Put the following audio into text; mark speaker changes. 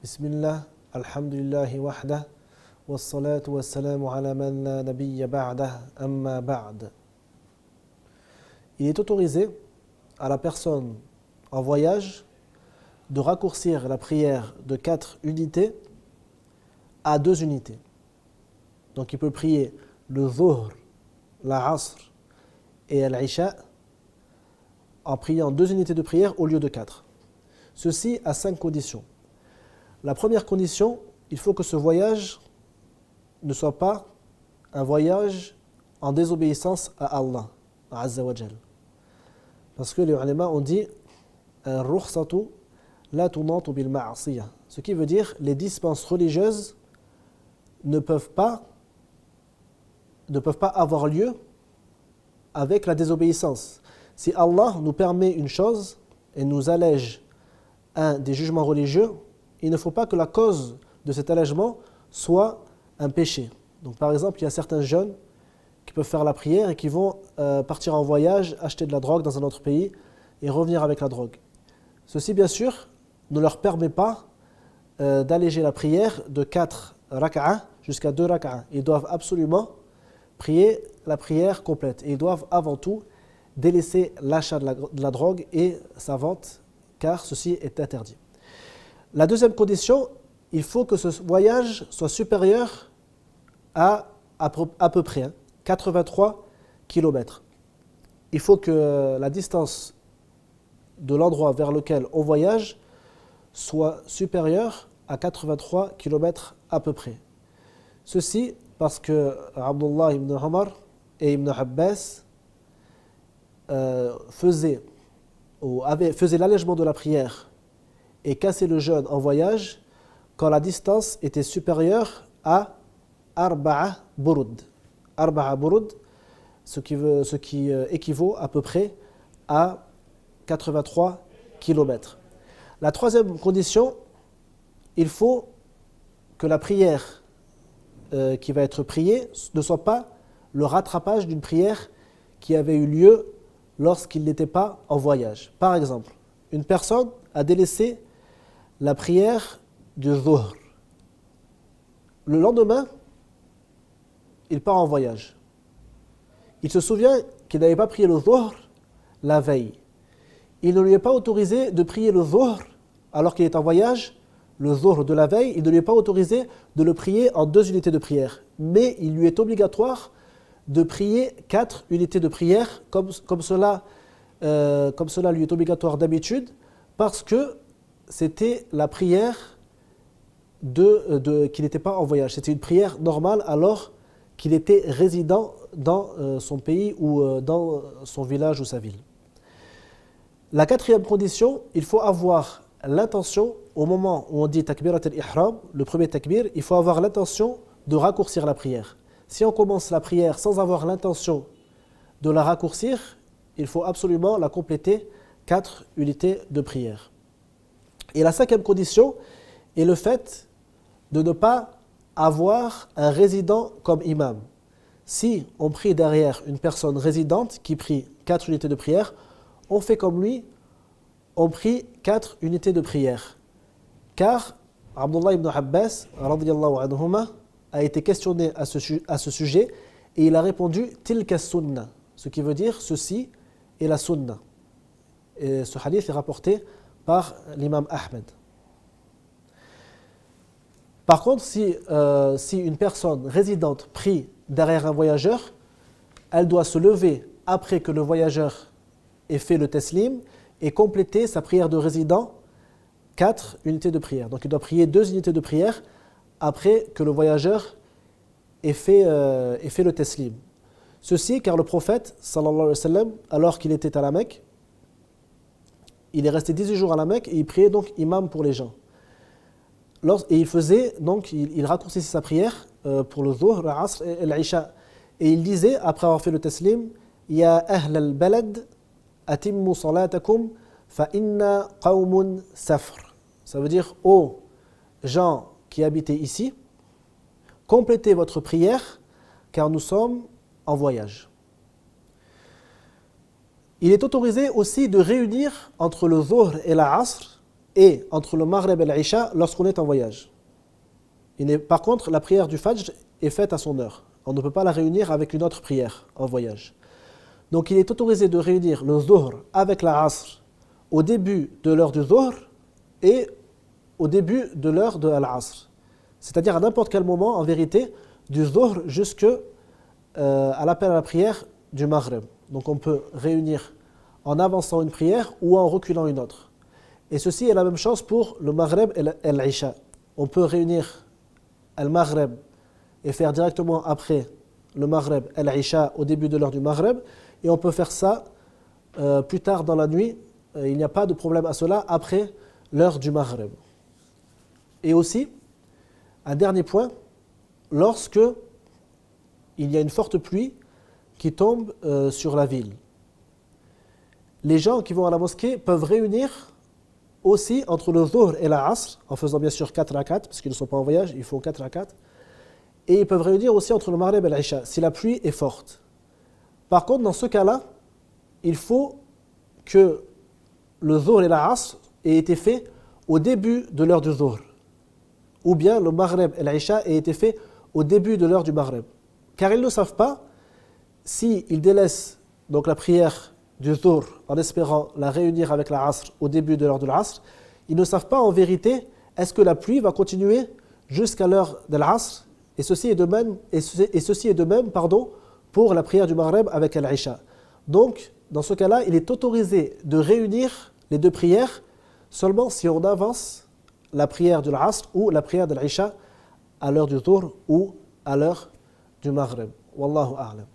Speaker 1: Bismillah, alhamdulillahi wahdah, wassalatu wassalamu ala man la nabiyya ba'dah, amma ba'd. Il est autorisé à la personne en voyage de raccourcir la prière de 4 unités à 2 unités. Donc il peut prier le Dhuhr, la Asr et l'Isha en priant 2 unités de prière au lieu de 4. Ceci à 5 conditions. La première condition, il faut que ce voyage ne soit pas un voyage en désobéissance à Allah, Azza wa Jal. Parce que les ulama ont dit Ar-rukhsatu la tunatu bil ma'asiyah. Ce qui veut dire les dispenses religieuses ne peuvent pas avoir lieu avec la désobéissance. Si Allah nous permet une chose et nous allège un des jugements religieux, il ne faut pas que la cause de cet allègement soit un péché. Donc par exemple, il y a certains jeunes qui peuvent faire la prière et qui vont partir en voyage, acheter de la drogue dans un autre pays et revenir avec la drogue. Ceci, bien sûr, ne leur permet pas d'alléger la prière de 4 rak'ah jusqu'à 2 rak'ah. Ils doivent absolument prier la prière complète. Et ils doivent avant tout délaisser l'achat de la drogue et sa vente, car ceci est interdit. La deuxième condition, il faut que ce voyage soit supérieur à peu près 83 km. Il faut que la distance de l'endroit vers lequel on voyage soit supérieure à 83 km à peu près. Ceci parce que Abdullah ibn Umar et Ibn Abbas faisaient l'allègement de la prière et cassaient le jeûne en voyage quand la distance était supérieure à Arba'a Burud. Arba'a Burud, ce qui équivaut à peu près à 83 km. La troisième condition, il faut que la prière qui va être priée ne soit pas le rattrapage d'une prière qui avait eu lieu lorsqu'il n'était pas en voyage. Par exemple, une personne a délaissé la prière du Dhuhr. Le lendemain, il part en voyage. Il se souvient qu'il n'avait pas prié le Dhuhr la veille. Il ne lui est pas autorisé de prier le Dhuhr alors qu'il est en voyage. Le Dhuhr de la veille, il ne lui est pas autorisé de le prier en 2 unités de prière. Mais il lui est obligatoire de prier 4 unités de prière, comme cela lui est obligatoire d'habitude, parce que c'était la prière qu'il n'était pas en voyage. C'était une prière normale alors qu'il était résident dans son pays ou dans son village ou sa ville. La quatrième condition, il faut avoir l'intention, au moment où on dit takbirat al-ihram, le premier takbir, il faut avoir l'intention de raccourcir la prière. Si on commence la prière sans avoir l'intention de la raccourcir, il faut absolument la compléter 4 unités de prière. Et la cinquième condition est le fait de ne pas avoir un résident comme imam. Si on prie derrière une personne résidente qui prie 4 unités de prière, on fait comme lui, on prie 4 unités de prière. Car Abdullah ibn Abbas radiyallahu anhuma a été questionné à ce sujet et il a répondu tilka sunnah, ce qui veut dire ceci est la sunnah. Et ce hadith est rapporté par l'imam Ahmed. Par contre, si une personne résidente prie derrière un voyageur, elle doit se lever après que le voyageur ait fait le taslim et compléter sa prière de résident 4 unités de prière. Donc il doit prier 2 unités de prière après que le voyageur ait fait le taslim. Ceci car le prophète, sallallahu alayhi wa sallam, alors qu'il était à la Mecque, il est resté 18 jours à la Mecque et il priait donc imam pour les gens. Et il raccourcissait sa prière pour le Dhuhr, l'Asr et l'Isha. Et il disait, après avoir fait le taslim, Ya ahl al-balad, atimmu salatakum, fa inna qawmun safr. Ça veut dire, ô gens qui habitez ici, complétez votre prière, car nous sommes en voyage. Il est autorisé aussi de réunir entre le Dhuhr et la Asr et entre le Maghreb et l'Isha lorsqu'on est en voyage. Par contre, la prière du Fajr est faite à son heure. On ne peut pas la réunir avec une autre prière en voyage. Donc il est autorisé de réunir le Zuhr avec la Asr au début de l'heure du Zuhr et au début de l'heure de l'Asr. C'est-à-dire à n'importe quel moment, en vérité, du Zuhr jusqu'à l'appel à la prière du Maghreb. Donc on peut réunir en avançant une prière ou en reculant une autre. Et ceci est la même chose pour le Maghreb et l'Isha. On peut réunir le Maghreb et faire directement après le Maghreb et l'Isha au début de l'heure du Maghreb. Et on peut faire ça plus tard dans la nuit. Il n'y a pas de problème à cela après l'heure du Maghreb. Et aussi, un dernier point, lorsque il y a une forte pluie qui tombe sur la ville. Les gens qui vont à la mosquée peuvent réunir aussi entre le Dhuhr et la Asr, en faisant bien sûr 4 rakats, parce qu'ils ne sont pas en voyage, ils font 4 rakats. Et ils peuvent réunir aussi entre le Maghreb et l'Isha, si la pluie est forte. Par contre, dans ce cas-là, il faut que le Dhuhr et la Asr aient été faits au début de l'heure du Dhuhr. Ou bien le Maghreb et l'Isha aient été faits au début de l'heure du Maghreb. Car ils ne savent pas s'ils délaissent donc la prière du Dhuhr en espérant la réunir avec la Asr au début de l'heure de l'Asr, ils ne savent pas en vérité est-ce que la pluie va continuer jusqu'à l'heure de l'Asr, et ceci est de même, pour la prière du Maghreb avec l'Isha. Donc, dans ce cas-là, il est autorisé de réunir les deux prières seulement si on avance la prière de l'Asr ou la prière de l'Isha à l'heure du Dhuhr ou à l'heure du Maghreb. Wallahu a'lam.